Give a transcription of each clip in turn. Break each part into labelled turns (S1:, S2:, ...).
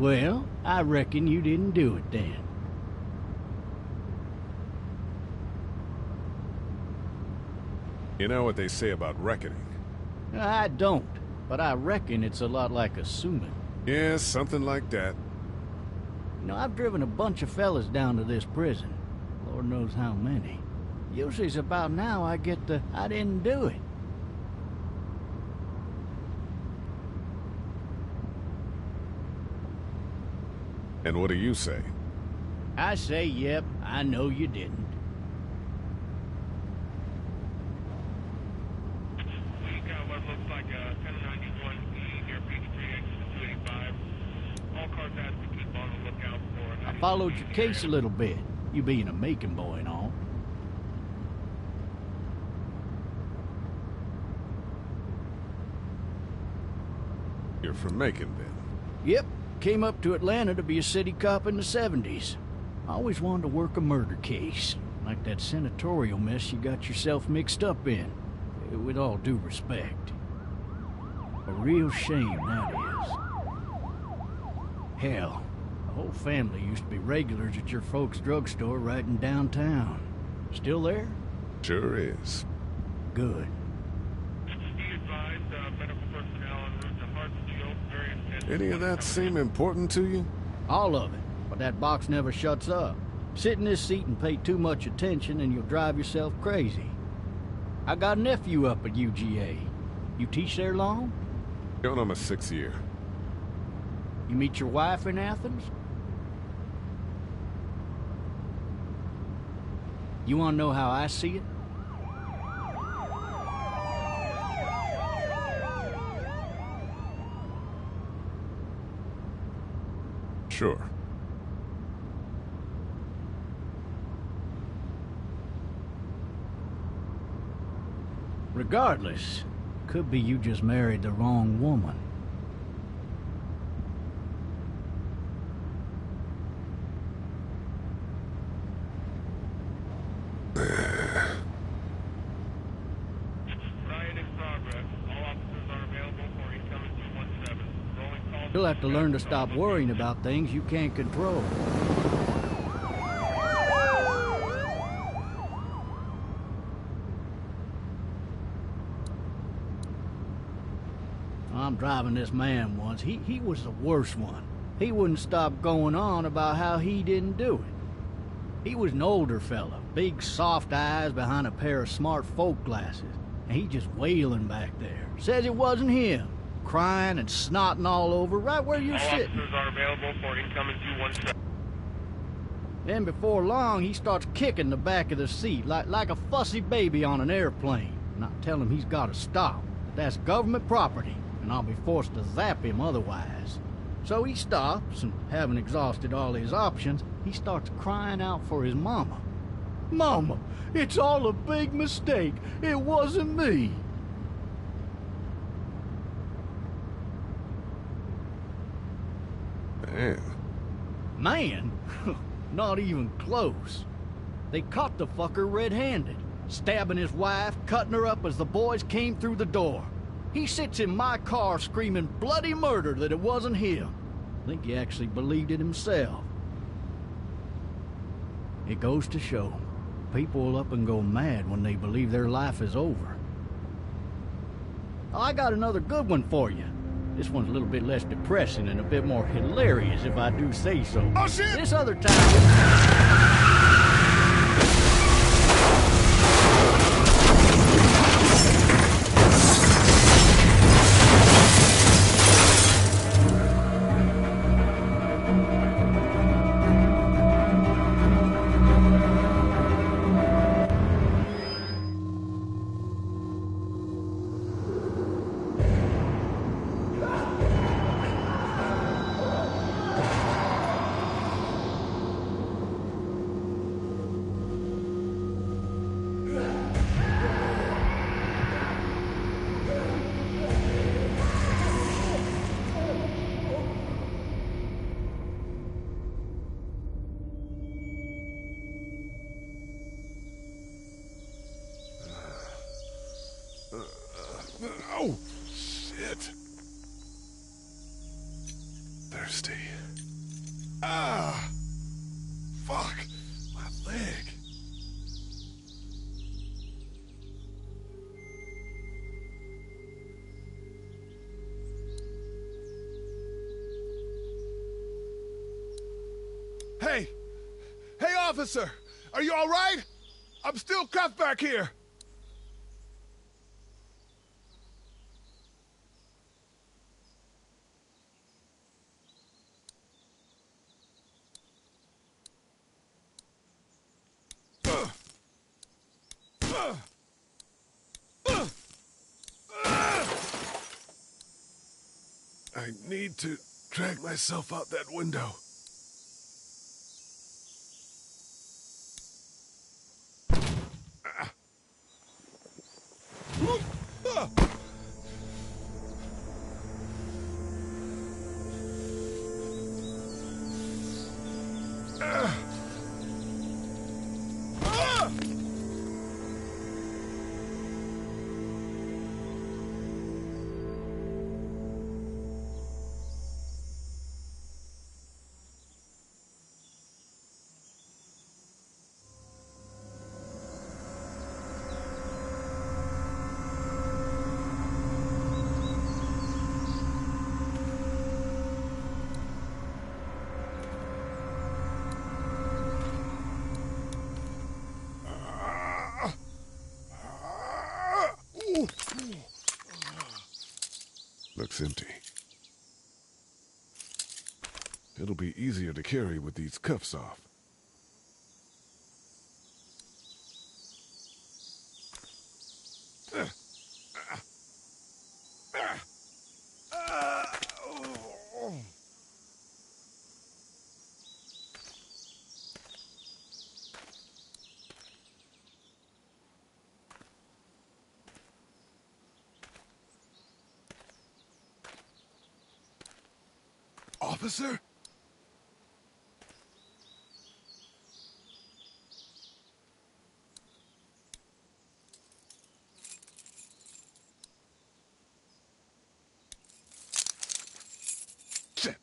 S1: Well, I reckon you didn't do it then.
S2: You know what they say about reckoning?
S1: I don't, but I reckon it's a lot like assuming.
S2: Yeah, something like that.
S1: You know, I've driven a bunch of fellas down to this prison. Lord knows how many. Usually it's about now I get the, I didn't do it.
S2: And what do you say?
S1: I say, yep, I know you didn't.
S3: We got what looks like a 1091E near Peachtree, exit 285. All cars asked to keep on the lookout for...
S1: I followed your case a little bit, you being a Macon boy and all.
S2: You're from Macon, then?
S1: Yep, came up to Atlanta to be a city cop in the 70s. I always wanted to work a murder case, like that senatorial mess you got yourself mixed up in, with all due respect. A real shame, that is. Hell, the whole family used to be regulars at your folks' drugstore right in downtown. Still there?
S2: Sure is.
S1: Good.
S3: Be advised, medical personnel en route to Hartsfield, various...
S2: Any of that seem important to you?
S1: All of it, but that box never shuts up. Sit in this seat and pay too much attention and you'll drive yourself crazy. I got a nephew up at UGA. You teach there long?
S2: Going on my 6th year.
S1: You meet your wife in Athens? You want to know how I see it?
S2: Sure.
S1: Regardless, could be you just married the wrong woman.
S3: Riot in progress. All officers are available for incoming 217. Rolling call...
S1: You'll have to learn to stop worrying about things you can't control. I'm driving this man once. He was the worst one. He wouldn't stop going on about how he didn't do it. He was an older fella, big soft eyes behind a pair of smart folk glasses, and he just wailing back there. Says it wasn't him, crying and snotting all over right where you're sitting.
S3: All officers are available for incoming 217.
S1: Then before long, he starts kicking the back of the seat like a fussy baby on an airplane. And I tell him he's got to stop, that that's government property, and I'll be forced to zap him otherwise. So he stops, and having exhausted all his options, he starts crying out for his mama. Mama, it's all a big mistake. It wasn't me.
S2: Man.
S1: Man? Not even close. They caught the fucker red-handed, stabbing his wife, cutting her up as the boys came through the door. He sits in my car screaming bloody murder that it wasn't him. I think he actually believed it himself. It goes to show, people will up and go mad when they believe their life is over. I got another good one for you. This one's a little bit less depressing and a bit more hilarious, if I do say so.
S2: Oh, shit!
S1: This other time...
S2: Oh, shit. Thirsty.
S4: Officer, are you all right? I'm still cuffed back here. I need to drag myself out that window. Looks empty. It'll be easier to carry with these cuffs off. Officer? Shit.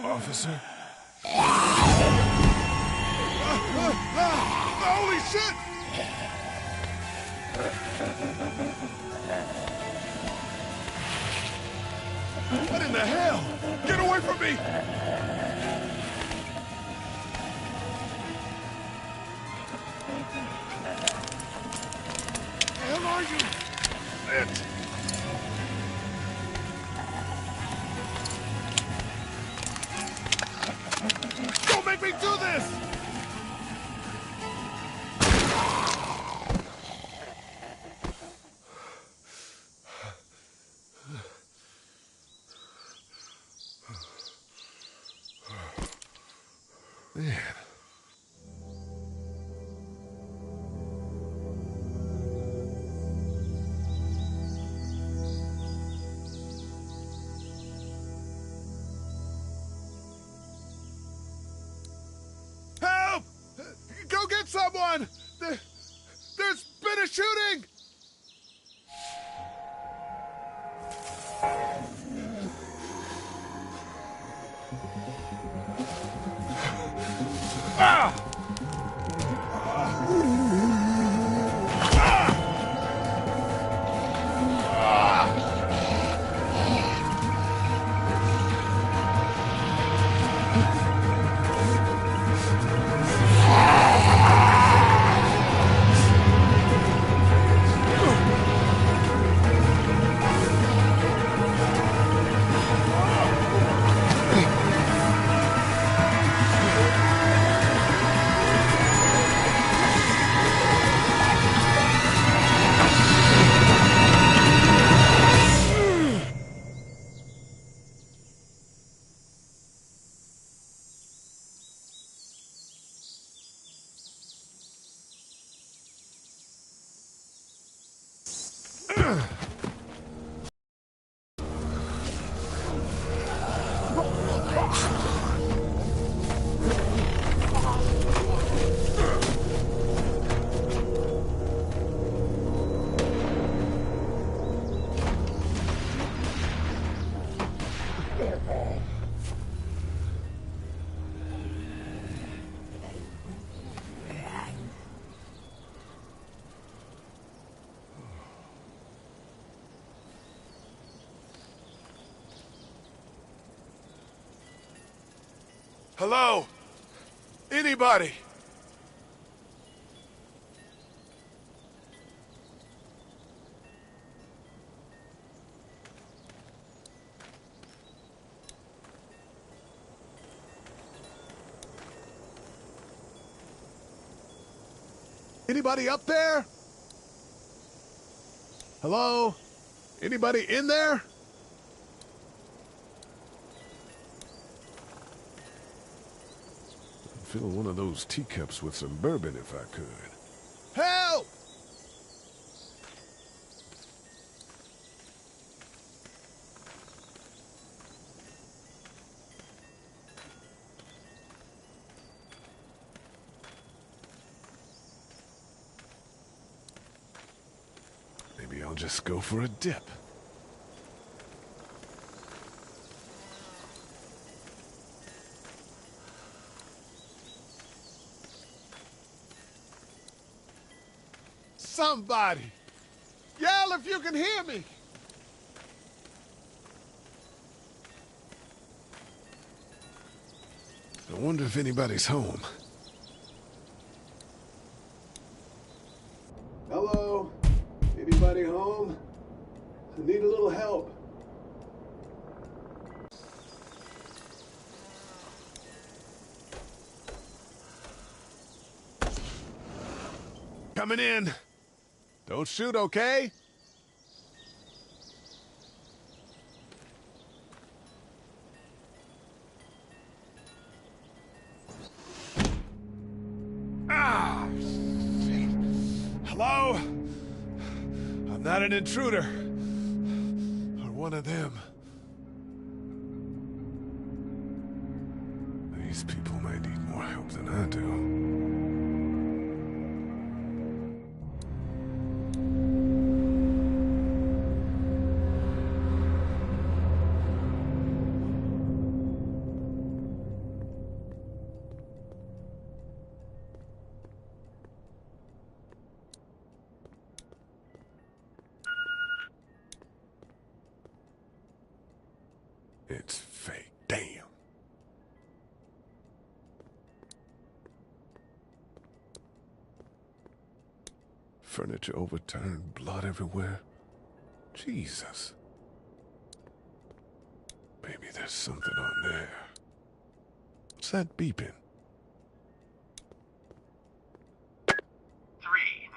S4: Officer? Holy shit! What in the hell? Get away from me! Where the hell are you? It. Don't make me do this! Man. Help! Go get someone! There's been a shooting! Ah! Hello? Anybody? Anybody up there? Hello? Anybody in there? I'd fill one of those teacups with some bourbon if I could. Help! Maybe I'll just go for a dip. Somebody! Yell if you can hear me! I wonder if anybody's home. Hello? Anybody home? I need a little help. Coming in. Don't shoot, okay? Ah! Shit. Hello? I'm not an intruder. Or one of them. These people might need more help than I do. It's fake. Damn. Furniture overturned, blood everywhere. Jesus. Maybe there's something on there. What's that beeping?
S5: 3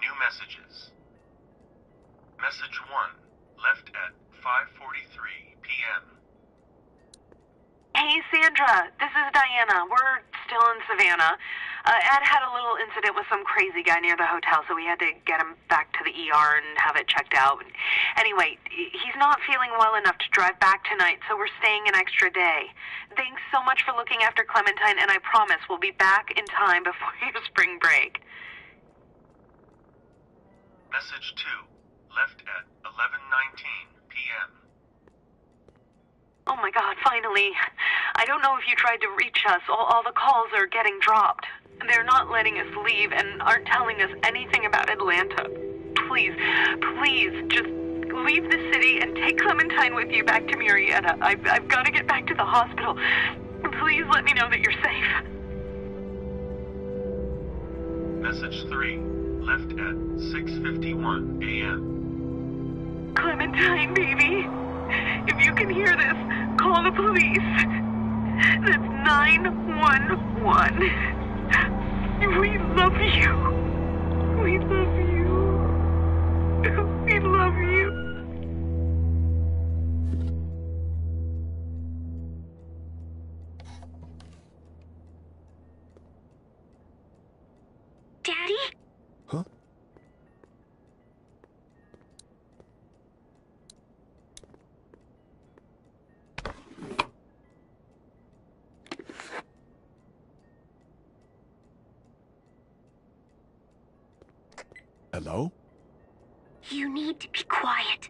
S5: new messages. Message 1, left at 5:43 p.m.
S6: Hey, Sandra, this is Diana. We're still in Savannah. Ed had a little incident with some crazy guy near the hotel, so we had to get him back to the ER and have it checked out. Anyway, he's not feeling well enough to drive back tonight, so we're staying an extra day. Thanks so much for looking after Clementine, and I promise we'll be back in time before your spring break.
S5: Message 2, left at 11:19 p.m.
S6: Oh my God, finally. I don't know if you tried to reach us. All the calls are getting dropped. They're not letting us leave and aren't telling us anything about Atlanta. Please, just leave the city and take Clementine with you back to Murrieta. I've got to get back to the hospital. Please let me know that you're safe.
S5: Message 3, left at 6:51 a.m.
S6: Clementine, baby. If you can hear this, call the police. That's 911. We love you. We love you. We love you.
S7: Daddy?
S4: Huh? Hello?
S7: You need to be quiet.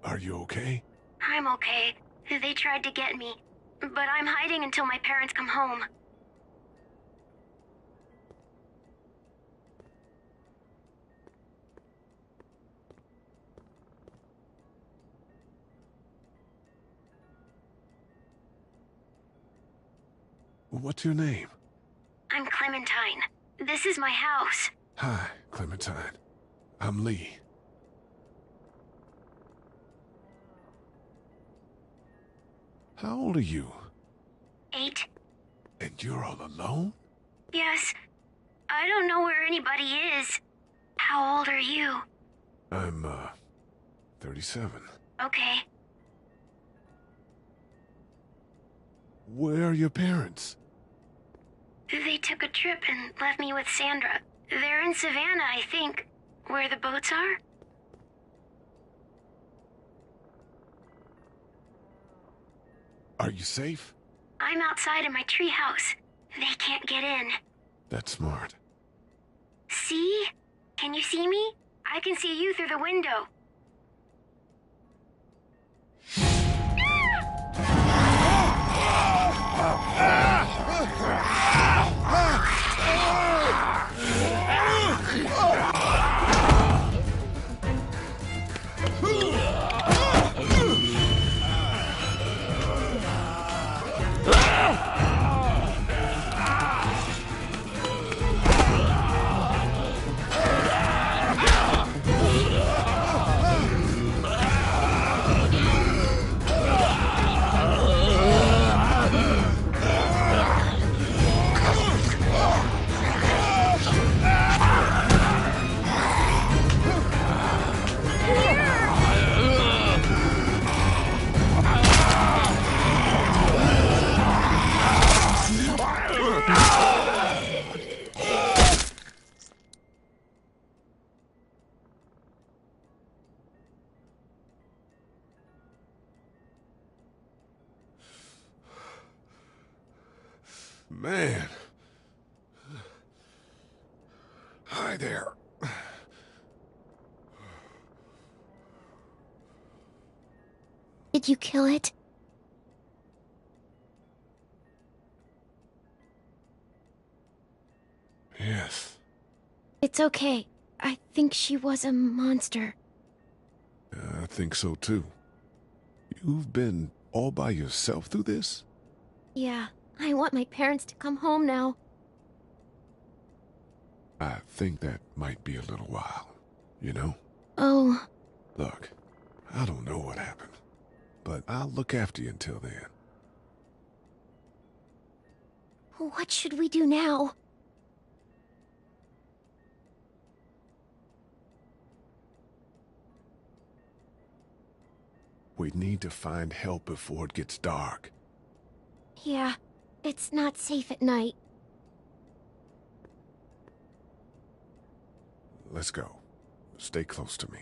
S4: Are you okay?
S7: I'm okay. They tried to get me, but I'm hiding until my parents come home.
S4: What's your name?
S7: I'm Clementine. This is my house.
S4: Hi, Clementine. I'm Lee. How old are you?
S7: 8.
S4: And you're all alone?
S7: Yes. I don't know where anybody is. How old are you?
S4: I'm, 37.
S7: Okay.
S4: Where are your parents?
S7: They took a trip and left me with Sandra. They're in Savannah, I think. Where the boats are?
S4: Are you safe?
S7: I'm outside in my treehouse. They can't get in.
S4: That's smart.
S7: See? Can you see me? I can see you through the window.
S4: Man. Hi there.
S7: Did you kill it?
S4: Yes.
S7: It's okay. I think she was a monster.
S4: I think so too. You've been all by yourself through this?
S7: Yeah, I want my parents to come home now.
S4: I think that might be a little while, you know?
S7: Oh.
S4: Look, I don't know what happened, but I'll look after you until then.
S7: What should we do now?
S4: We need to find help before it gets dark.
S7: Yeah, it's not safe at night.
S4: Let's go. Stay close to me.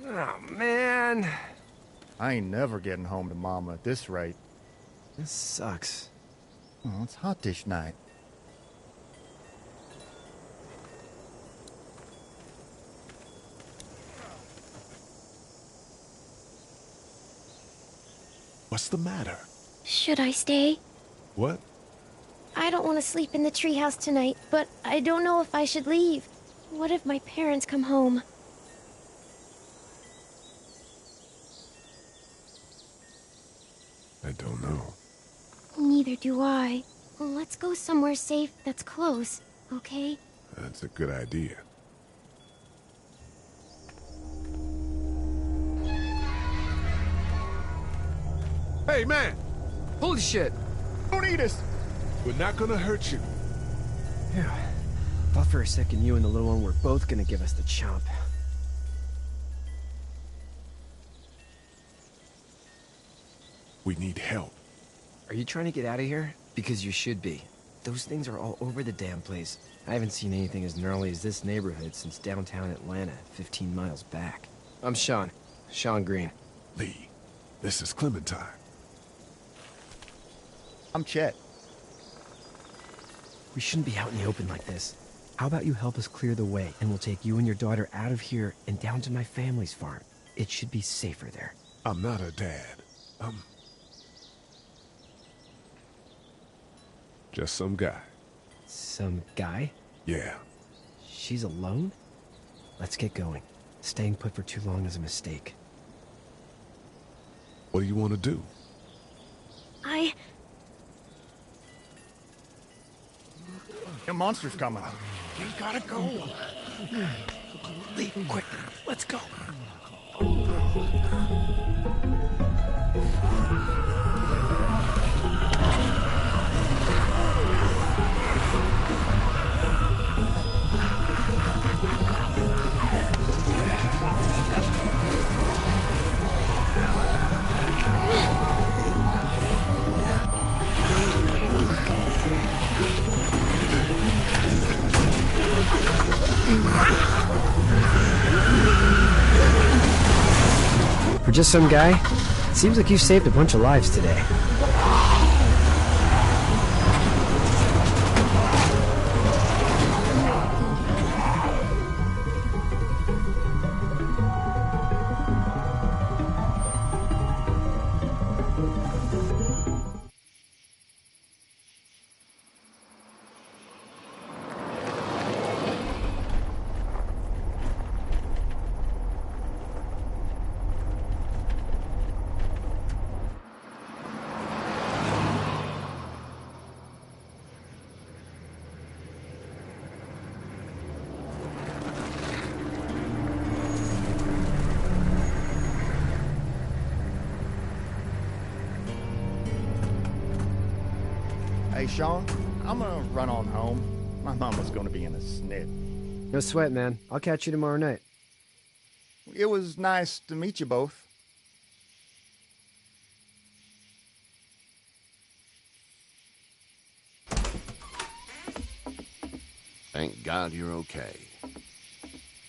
S8: Oh, man.
S9: I ain't never getting home to Mama at this rate.
S8: This sucks.
S9: Oh, it's hot dish night.
S4: What's the matter?
S7: Should I stay?
S4: What?
S7: I don't want to sleep in the treehouse tonight, but I don't know if I should leave. What if my parents come home?
S4: I don't know.
S7: Neither do I. Let's go somewhere safe that's close, okay?
S4: That's a good idea. Hey, man!
S8: Holy shit!
S9: Don't eat us!
S4: We're not gonna hurt you.
S8: Yeah. Thought for a second you and the little one were both gonna give us the chomp.
S4: We need help.
S8: Are you trying to get out of here? Because you should be. Those things are all over the damn place. I haven't seen anything as gnarly as this neighborhood since downtown Atlanta, 15 miles back. I'm Sean. Sean Green.
S4: Lee, this is Clementine.
S9: I'm Chet.
S8: We shouldn't be out in the open like this. How about you help us clear the way, and we'll take you and your daughter out of here and down to my family's farm. It should be safer there.
S4: I'm not a dad. I'm just some guy.
S8: Some guy?
S4: Yeah.
S8: She's alone? Let's get going. Staying put for too long is a mistake.
S4: What do you want to do?
S9: The monster's coming.
S1: We gotta go.
S8: Lee, quick, let's go. For just some guy, it seems like you've saved a bunch of lives today.
S9: Hey, Sean, I'm gonna run on home. My mama's gonna be in a snit.
S8: No sweat, man. I'll catch you tomorrow night.
S9: It was nice to meet you both.
S10: Thank God you're okay.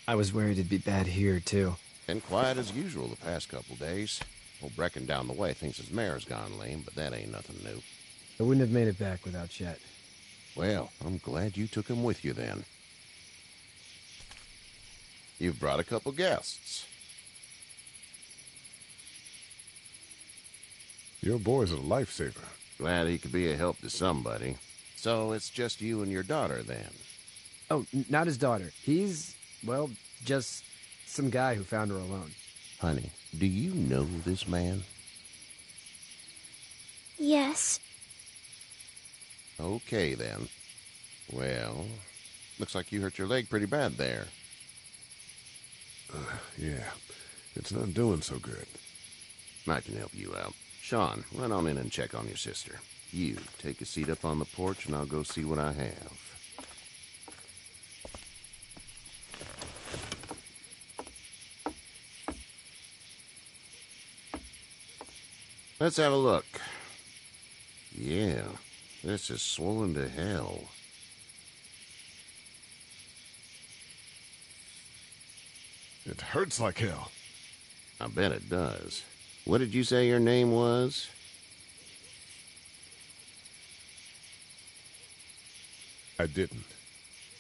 S8: I was worried it'd be bad here, too.
S10: Been quiet as usual the past couple days. Old Brecken down the way thinks his mare's gone lame, but that ain't nothing new.
S8: I wouldn't have made it back without Chet.
S10: Well, I'm glad you took him with you then. You've brought a couple guests.
S4: Your boy's a lifesaver.
S10: Glad he could be a help to somebody. So it's just you and your daughter then?
S8: Oh, not his daughter. He's, well, just some guy who found her alone.
S10: Honey, do you know this man?
S7: Yes.
S10: Okay, then. Well, looks like you hurt your leg pretty bad there.
S4: Yeah, it's not doing so good.
S10: I can help you out. Sean, run on in and check on your sister. You, take a seat up on the porch and I'll go see what I have. Let's have a look. Yeah, this is swollen to hell.
S4: It hurts like hell.
S10: I bet it does. What did you say your name was?
S4: I didn't.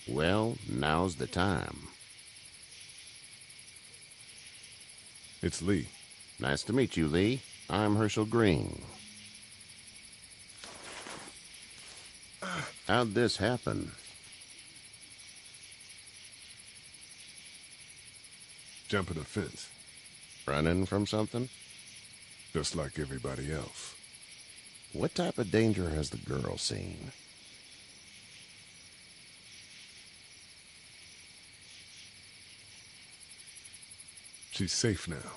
S10: Well, now's the time.
S4: It's Lee.
S10: Nice to meet you, Lee. I'm Herschel Green. How'd this happen?
S4: Jumping a fence.
S10: Running from something?
S4: Just like everybody else.
S10: What type of danger has the girl seen?
S4: She's safe now.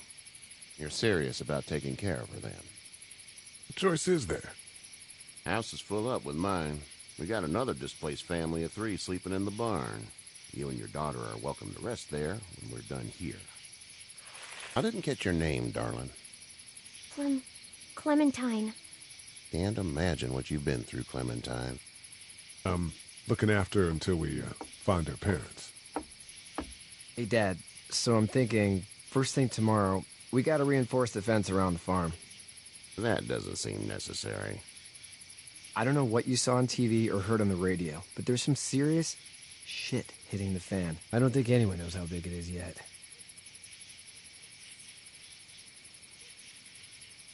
S10: You're serious about taking care of her, then?
S4: What choice is there?
S10: House is full up with mine. We got another displaced family of 3 sleeping in the barn. You and your daughter are welcome to rest there when we're done here. I didn't catch your name, darling.
S7: Clementine.
S10: Can't imagine what you've been through, Clementine.
S4: I'm looking after her until we find her parents.
S8: Hey, Dad, so I'm thinking, first thing tomorrow, we gotta reinforce the fence around the farm.
S10: That doesn't seem necessary.
S8: I don't know what you saw on TV or heard on the radio, but there's some serious shit hitting the fan. I don't think anyone knows how big it is yet.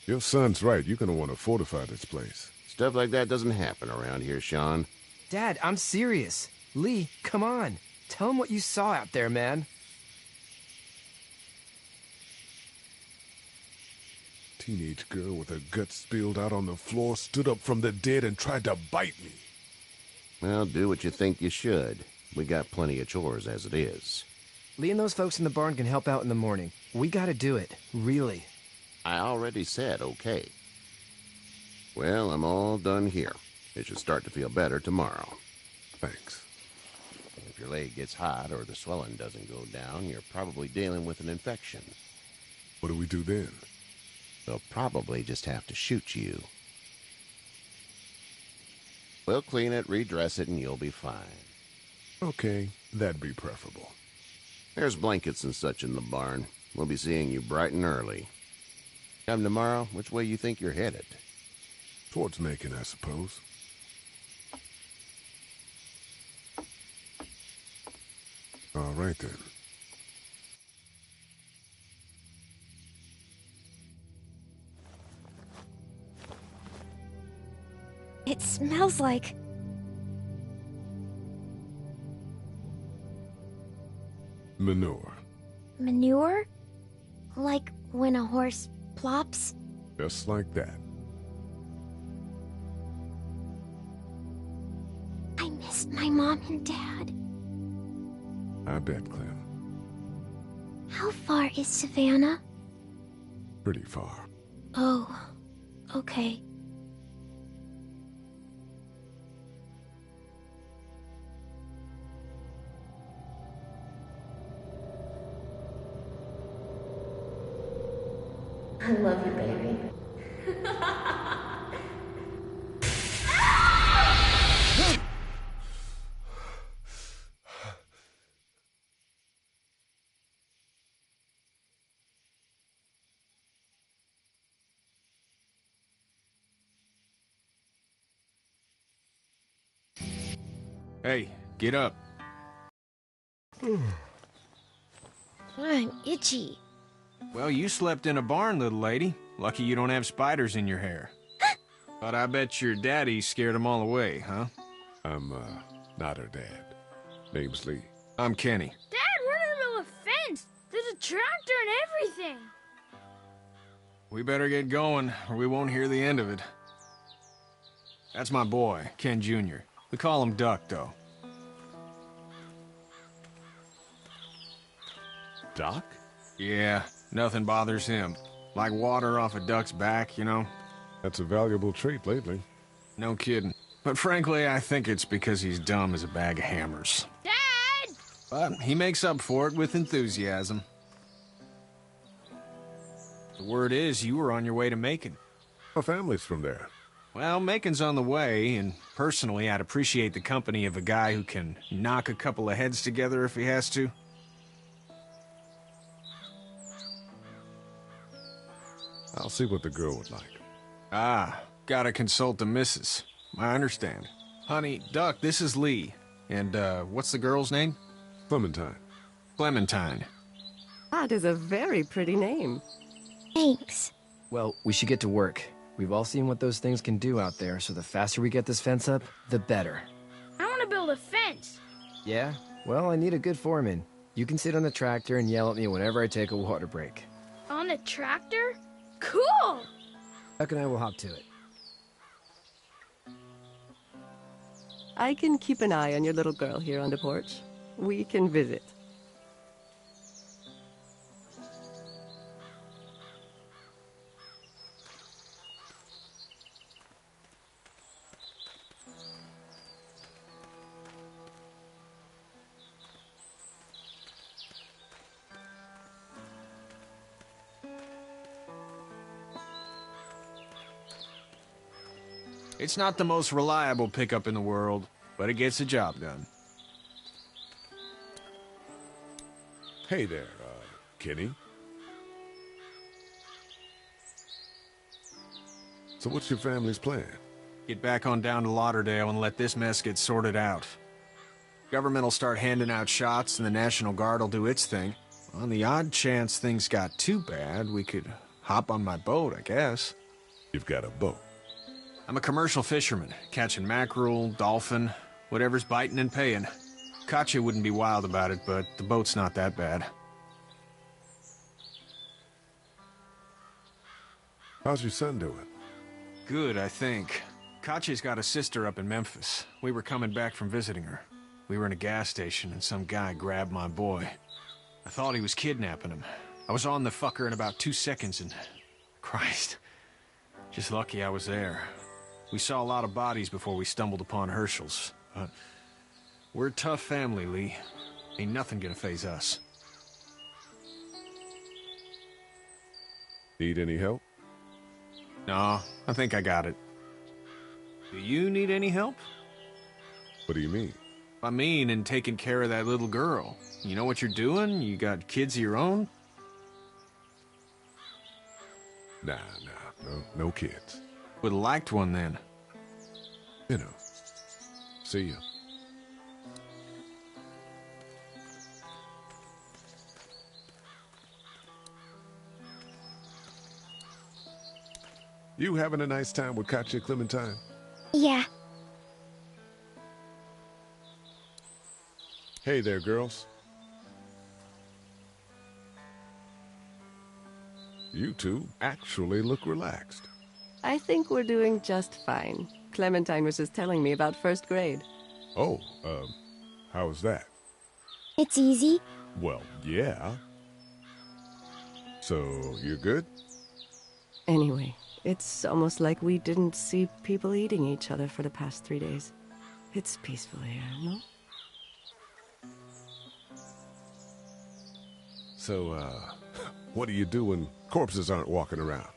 S4: Your son's right. You're gonna want to fortify this place.
S10: Stuff like that doesn't happen around here, Sean.
S8: Dad, I'm serious. Lee, come on. Tell him what you saw out there, man.
S4: Teenage girl with her guts spilled out on the floor stood up from the dead and tried to bite me.
S10: Well, do what you think you should. We got plenty of chores as it is.
S8: Lee and those folks in the barn can help out in the morning. We gotta do it. Really.
S10: I already said okay. Well, I'm all done here. It should start to feel better tomorrow.
S4: Thanks.
S10: If your leg gets hot or the swelling doesn't go down, you're probably dealing with an infection.
S4: What do we do then?
S10: They'll probably just have to shoot you. We'll clean it, redress it, and you'll be fine.
S4: Okay, that'd be preferable.
S10: There's blankets and such in the barn. We'll be seeing you bright and early. Come tomorrow, which way you think you're headed?
S4: Towards Macon, I suppose. All right, then.
S7: It smells like...
S4: Manure.
S7: manure? Like when a horse plops?
S4: Just like that.
S7: I miss my mom and dad.
S4: I bet, Clem.
S7: How far is Savannah?
S4: Pretty far.
S7: Oh, okay.
S11: I love you, baby.
S12: Hey, get up.
S7: I'm itchy.
S12: Well, you slept in a barn, little lady. Lucky you don't have spiders in your hair. But I bet your daddy scared them all away, huh?
S4: I'm, not her dad. Name's Lee.
S12: I'm Kenny.
S11: Dad, we're in the middle of a fence. There's a tractor and everything.
S12: We better get going, or we won't hear the end of it. That's my boy, Ken Jr. We call him Duck, though.
S4: Doc?
S12: Yeah, nothing bothers him. Like water off a duck's back, you know?
S4: That's a valuable trait lately.
S12: No kidding. But frankly, I think it's because he's dumb as a bag of hammers.
S11: Dad!
S12: But he makes up for it with enthusiasm. The word is you were on your way to Macon.
S4: Our family's from there.
S12: Well, Macon's on the way, and personally, I'd appreciate the company of a guy who can knock a couple of heads together if he has to.
S4: I'll see what the girl would like.
S12: Ah, gotta consult the missus. I understand. Honey, Duck, this is Lee. And, what's the girl's name?
S4: Clementine.
S12: Clementine.
S13: That is a very pretty name.
S7: Thanks.
S8: Well, we should get to work. We've all seen what those things can do out there, so the faster we get this fence up, the better.
S11: I want to build a fence.
S8: Yeah? Well, I need a good foreman. You can sit on the tractor and yell at me whenever I take a water break.
S11: On a tractor? Cool!
S8: Duck and I will hop to it.
S13: I can keep an eye on your little girl here on the porch. We can visit.
S12: It's not the most reliable pickup in the world, but it gets the job done.
S4: Hey there, Kenny. So what's your family's plan?
S12: Get back on down to Lauderdale and let this mess get sorted out. Government will start handing out shots and the National Guard will do its thing. On the odd chance things got too bad, we could hop on my boat, I guess.
S4: You've got a boat?
S12: I'm a commercial fisherman, catching mackerel, dolphin, whatever's biting and paying. Katya wouldn't be wild about it, but the boat's not that bad.
S4: How's your son doing?
S12: Good, I think. Katya's got a sister up in Memphis. We were coming back from visiting her. We were in a gas station and some guy grabbed my boy. I thought he was kidnapping him. I was on the fucker in about 2 seconds and... Christ. Just lucky I was there. We saw a lot of bodies before we stumbled upon Herschel's. But we're a tough family, Lee. Ain't nothing gonna faze us.
S4: Need any help?
S12: No, I think I got it. Do you need any help?
S4: What do you mean?
S12: I mean, in taking care of that little girl. You know what you're doing? You got kids of your own?
S4: Nah, no kids.
S12: Would've liked one then.
S4: You know. See ya. You having a nice time with Katya, Clementine?
S7: Yeah.
S4: Hey there, girls. You two actually look relaxed.
S13: I think we're doing just fine. Clementine was just telling me about first grade.
S4: Oh, how was that?
S7: It's easy.
S4: Well, yeah. So, you're good?
S13: Anyway, it's almost like we didn't see people eating each other for the past 3 days. It's peaceful here, no?
S4: So, what do you do when corpses aren't walking around?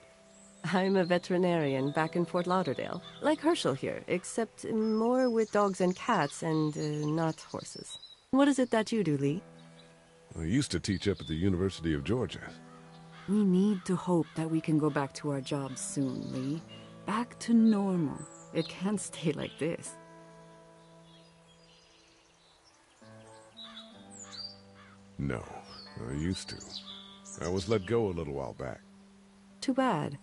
S13: I'm a veterinarian back in Fort Lauderdale. Like Herschel here, except more with dogs and cats and not horses. What is it that you do, Lee?
S4: I used to teach up at the University of Georgia.
S14: We need to hope that we can go back to our jobs soon, Lee. Back to normal. It can't stay like this.
S4: No, I used to. I was let go a little while back.
S13: Too bad.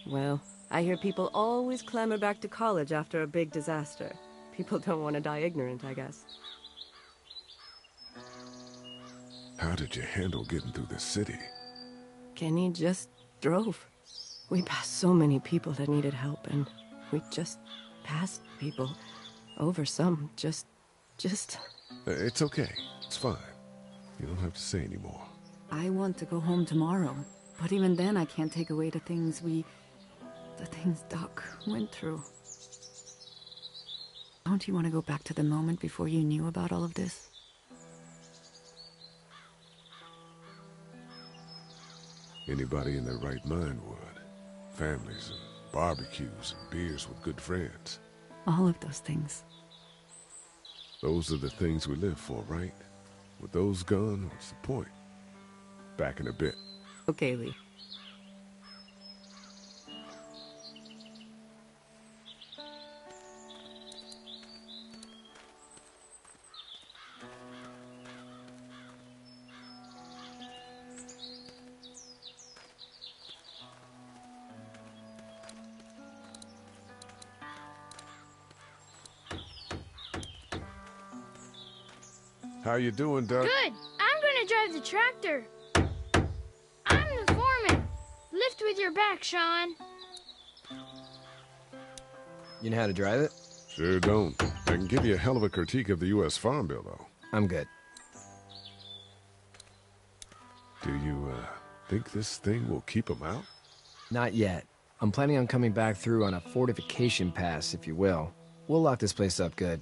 S13: Well, I hear people always clamor back to college after a big disaster. People don't want to die ignorant, I guess.
S4: How did you handle getting through the city?
S13: Kenny just drove. We passed so many people that needed help, and we just passed people. Over some, just...
S4: It's okay. It's fine. You don't have to say anymore.
S14: I want to go home tomorrow, but even then I can't take away the things Doc went through. Don't you want to go back to the moment before you knew about all of this?
S4: Anybody in their right mind would. Families and barbecues and beers with good friends.
S14: All of those things.
S4: Those are the things we live for, right? With those gone, what's the point? Back in a bit.
S13: Okay, Lee.
S4: How you doing, Doug?
S11: Good. I'm gonna drive the tractor. I'm the foreman. Lift with your back, Sean.
S8: You know how to drive it?
S4: Sure don't. I can give you a hell of a critique of the U.S. Farm Bill, though.
S8: I'm good.
S4: Do you, think this thing will keep them out?
S8: Not yet. I'm planning on coming back through on a fortification pass, if you will. We'll lock this place up good.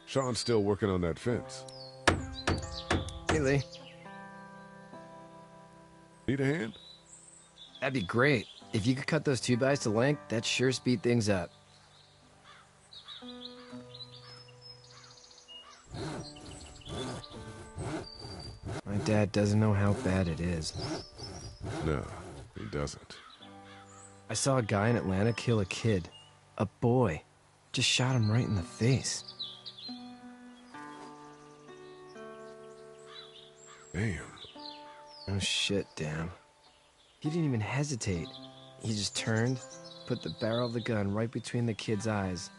S4: Sean's still working on that fence.
S8: Hey, Lee.
S4: Need a hand?
S8: That'd be great. If you could cut those 2x to length, that'd sure speed things up. My dad doesn't know how bad it is.
S4: No, he doesn't.
S8: I saw a guy in Atlanta kill a kid. A boy. Just shot him right in the face.
S4: Damn.
S8: Oh shit, damn. He didn't even hesitate. He just turned, put the barrel of the gun right between the kid's eyes.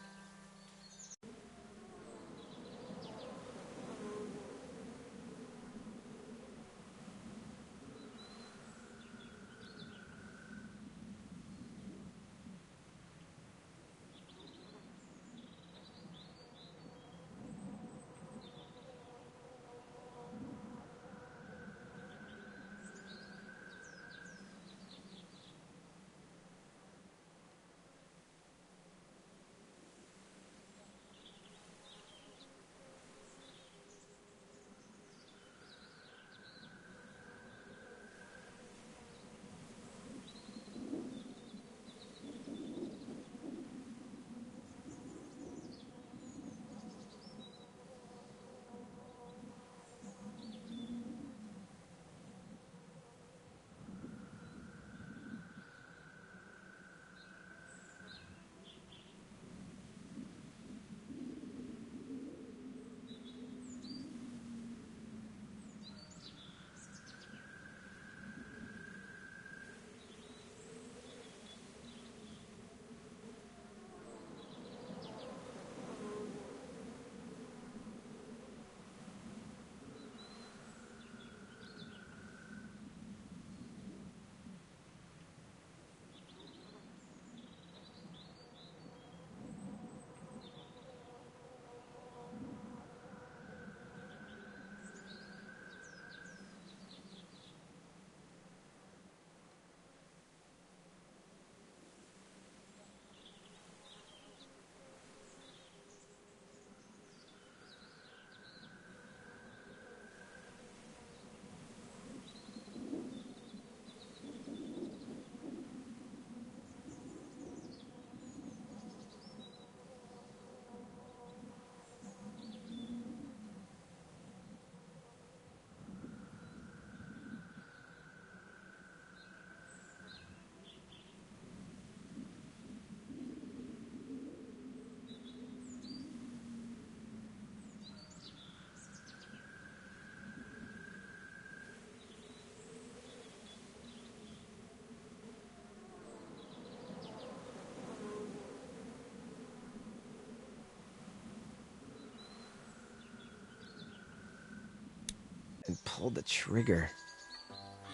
S8: And pulled the trigger.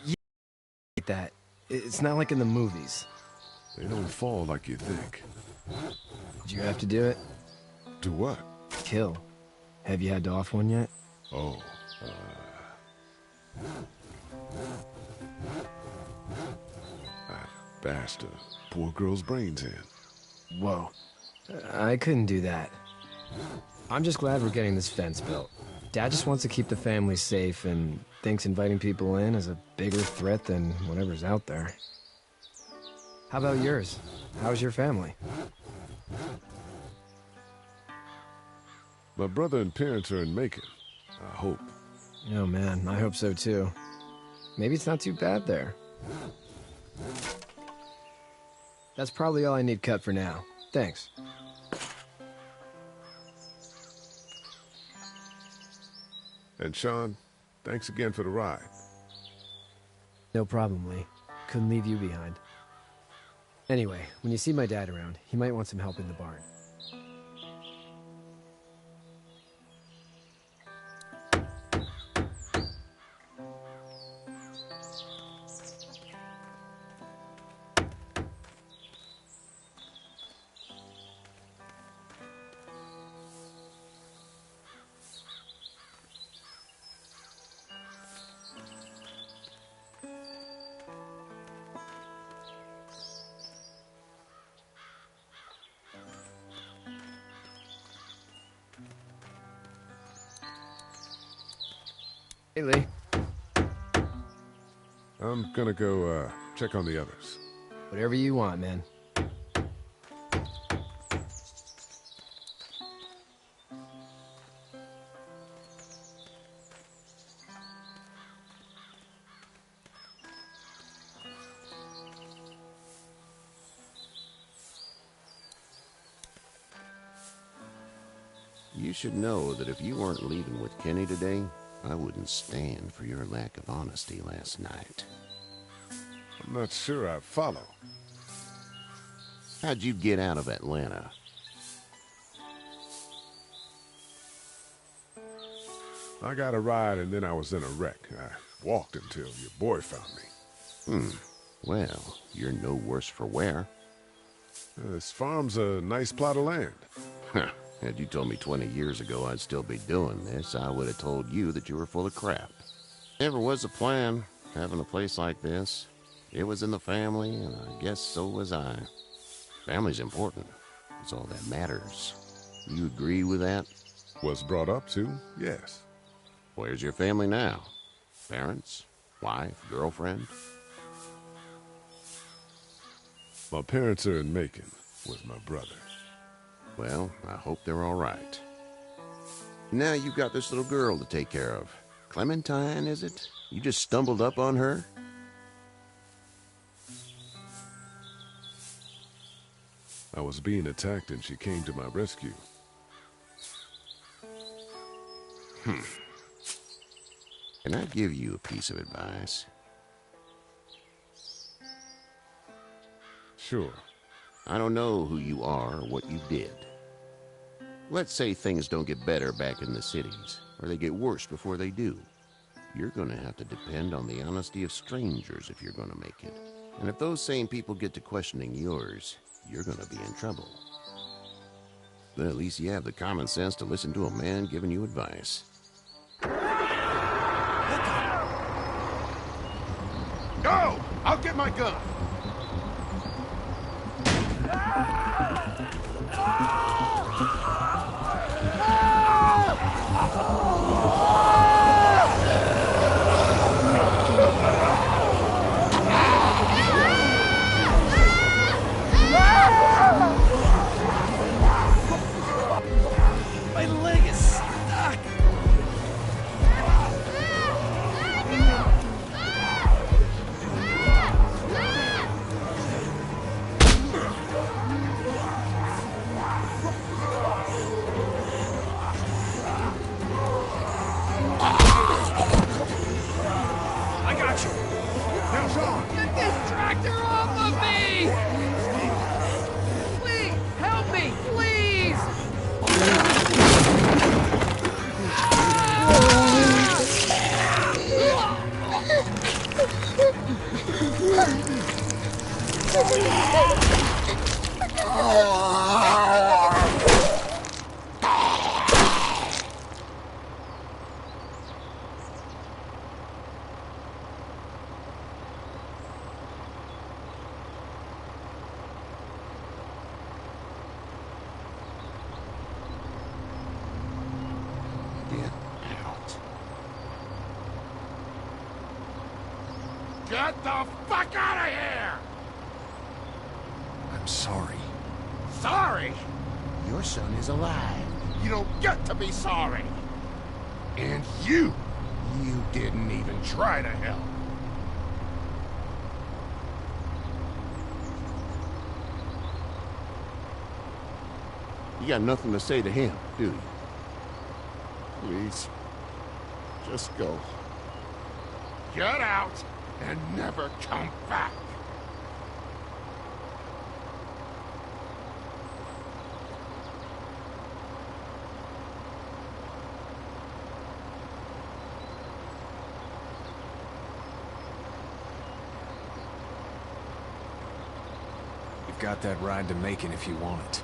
S8: Yeah, like that. It's not like in the movies.
S4: They don't fall like you think.
S8: Did you have to do it?
S4: Do what?
S8: Kill. Have you had to off one yet?
S4: Oh, I bashed a poor girl's brains in.
S8: Whoa. I couldn't do that. I'm just glad we're getting this fence built. Dad just wants to keep the family safe and thinks inviting people in is a bigger threat than whatever's out there. How about yours? How's your family?
S4: My brother and parents are in Macon. I hope.
S8: Oh man, I hope so too. Maybe it's not too bad there. That's probably all I need cut for now. Thanks.
S4: And Sean, thanks again for the ride.
S8: No problem, Lee. Couldn't leave you behind. Anyway, when you see my dad around, he might want some help in the barn. Hey, Lee.
S4: I'm gonna go, check on the others.
S8: Whatever you want, man.
S10: You should know that if you weren't leaving with Kenny today, I wouldn't stand for your lack of honesty last night.
S4: I'm not sure I follow.
S10: How'd you get out of Atlanta?
S4: I got a ride and then I was in a wreck. I walked until your boy found me.
S10: Well, you're no worse for wear.
S4: This farm's a nice plot of land.
S10: Had you told me 20 years ago I'd still be doing this, I would have told you that you were full of crap. Never was a plan, having a place like this. It was in the family, and I guess so was I. Family's important. It's all that matters. You agree with that?
S4: Was brought up to, yes.
S10: Where's your family now? Parents? Wife? Girlfriend?
S4: My parents are in Macon with my brother.
S10: Well, I hope they're all right. Now you've got this little girl to take care of. Clementine, is it? You just stumbled up on her?
S4: I was being attacked and she came to my rescue.
S10: Can I give you a piece of advice?
S4: Sure.
S10: I don't know who you are or what you did. Let's say things don't get better back in the cities, or they get worse before they do. You're gonna have to depend on the honesty of strangers if you're gonna make it. And if those same people get to questioning yours, you're gonna be in trouble. But at least you have the common sense to listen to a man giving you advice.
S15: Go! I'll get my gun!
S8: My leg is stuck!
S15: I got you! Now, Sean!
S8: Get this tractor off of me! Please, help me, please!
S15: Get the fuck out of here!
S12: I'm sorry.
S15: Sorry?
S10: Your son is alive.
S15: You don't get to be sorry. And you didn't even try to help.
S10: You got nothing to say to him, do you?
S15: Please, just go. Get out and never come back.
S12: You've got that ride to Macon if you want it.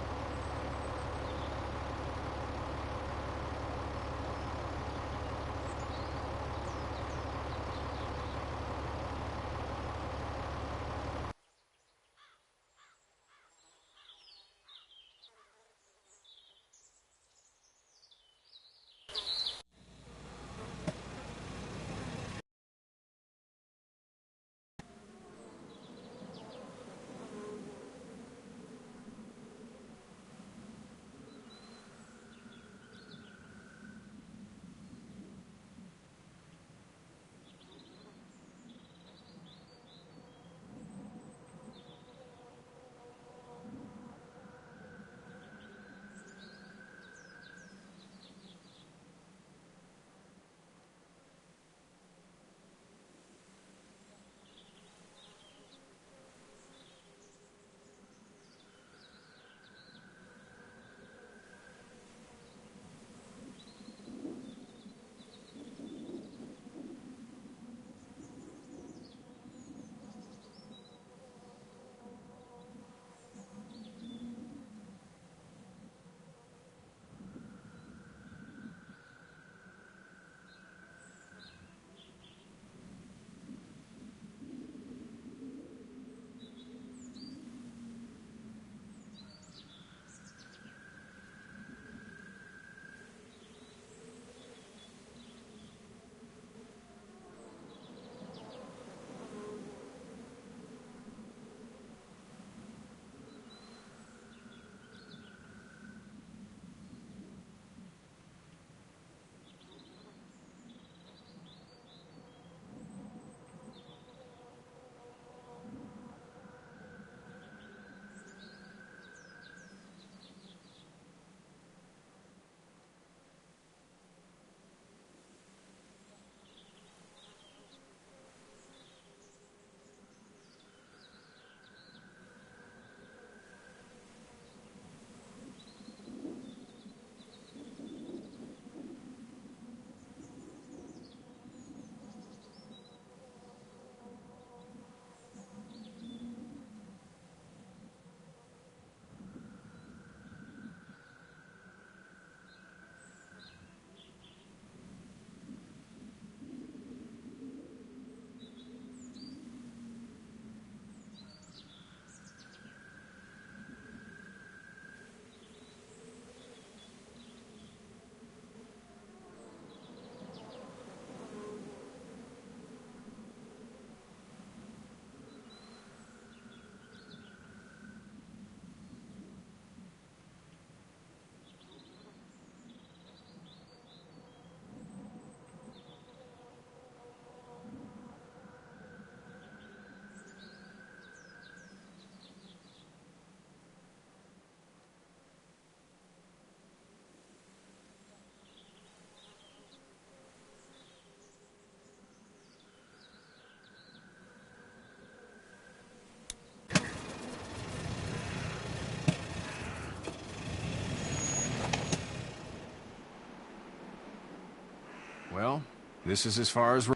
S12: This is as far as we're...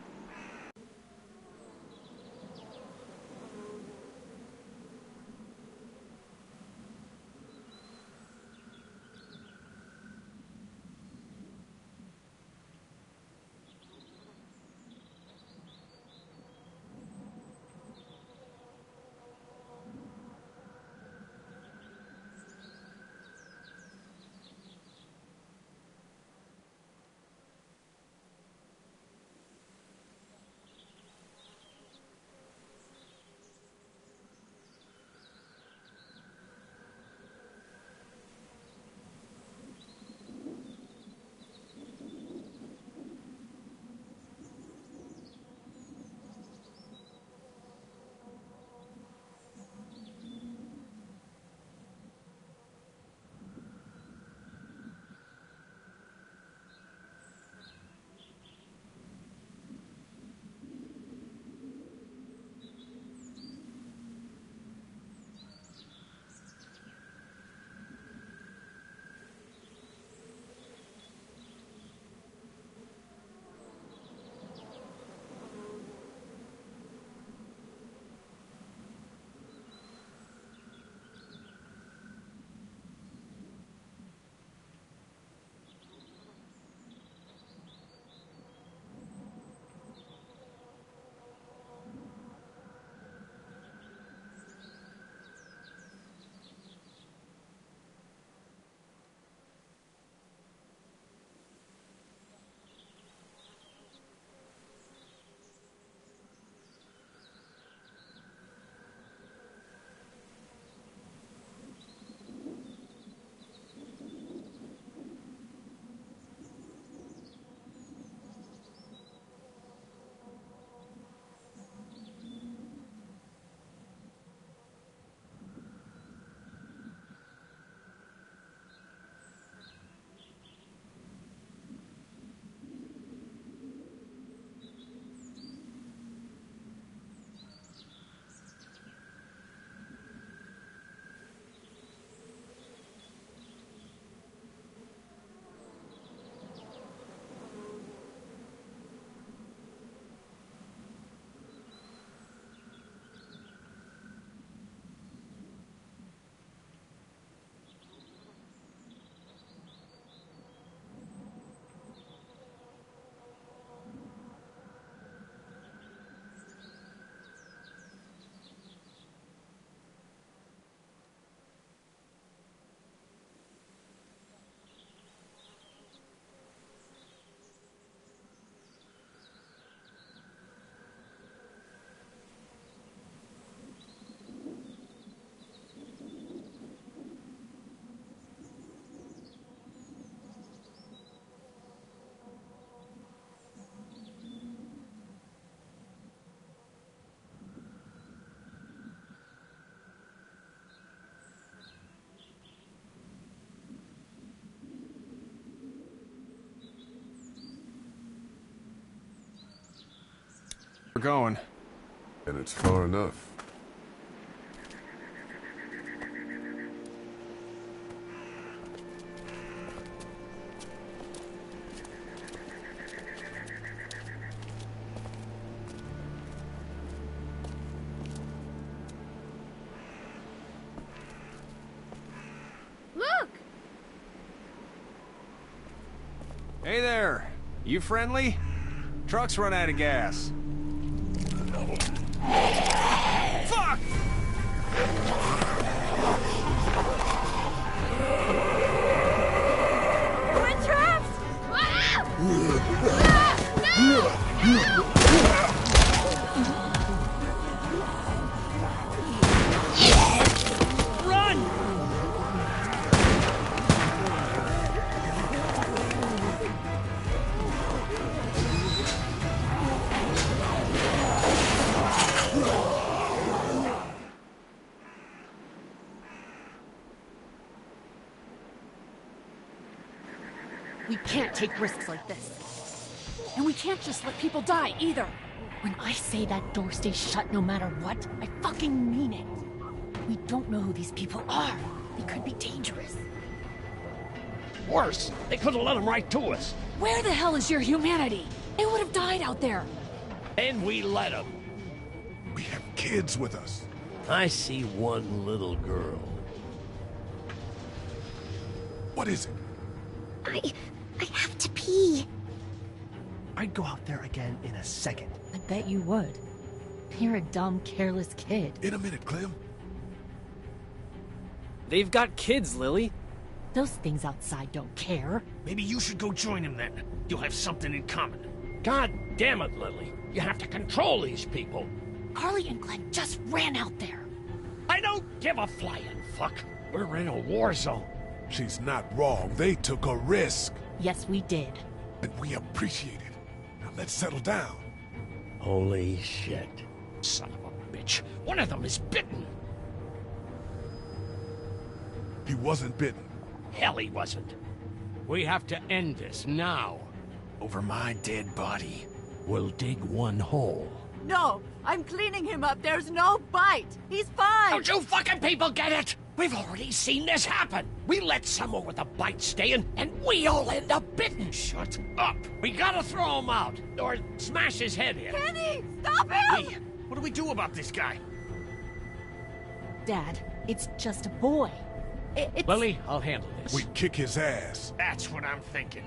S12: We're going.
S4: And it's far enough.
S11: Look!
S12: Hey there. You friendly? Truck's run out of gas. Fuck!
S11: We're trapped! No! Run!
S14: We can't take risks like this. And we can't just let people die, either. When I say that door stays shut no matter what, I fucking mean it. We don't know who these people are. They could be dangerous.
S16: Worse, they could have let them right to us.
S14: Where the hell is your humanity? They would have died out there.
S16: And we let them.
S15: We have kids with us.
S16: I see one little girl.
S15: What is it?
S7: I have to pee.
S17: I'd go out there again in a second.
S14: I bet you would. You're a dumb, careless kid.
S15: In a minute, Clem.
S17: They've got kids, Lily.
S14: Those things outside don't care.
S16: Maybe you should go join them then. You'll have something in common. God damn it, Lily. You have to control these people.
S14: Carly and Glenn just ran out there.
S16: I don't give a flying fuck. We're in a war zone.
S15: She's not wrong. They took a risk.
S14: Yes, we did.
S15: And we appreciate it. Now let's settle down.
S16: Holy shit. Son of a bitch. One of them is bitten.
S15: He wasn't bitten.
S16: Hell, he wasn't. We have to end this now.
S12: Over my dead body.
S16: We'll dig one hole.
S18: No, I'm cleaning him up. There's no bite. He's fine.
S16: Don't you fucking people get it? We've already seen this happen. We let someone with a bite stay in, and we all end up bitten. Shut up. We gotta throw him out, or smash his head in.
S18: Kenny, stop him!
S16: What do we do about this guy?
S14: Dad, it's just a boy. It's...
S16: Lily, I'll handle this.
S15: We kick his ass.
S16: That's what I'm thinking.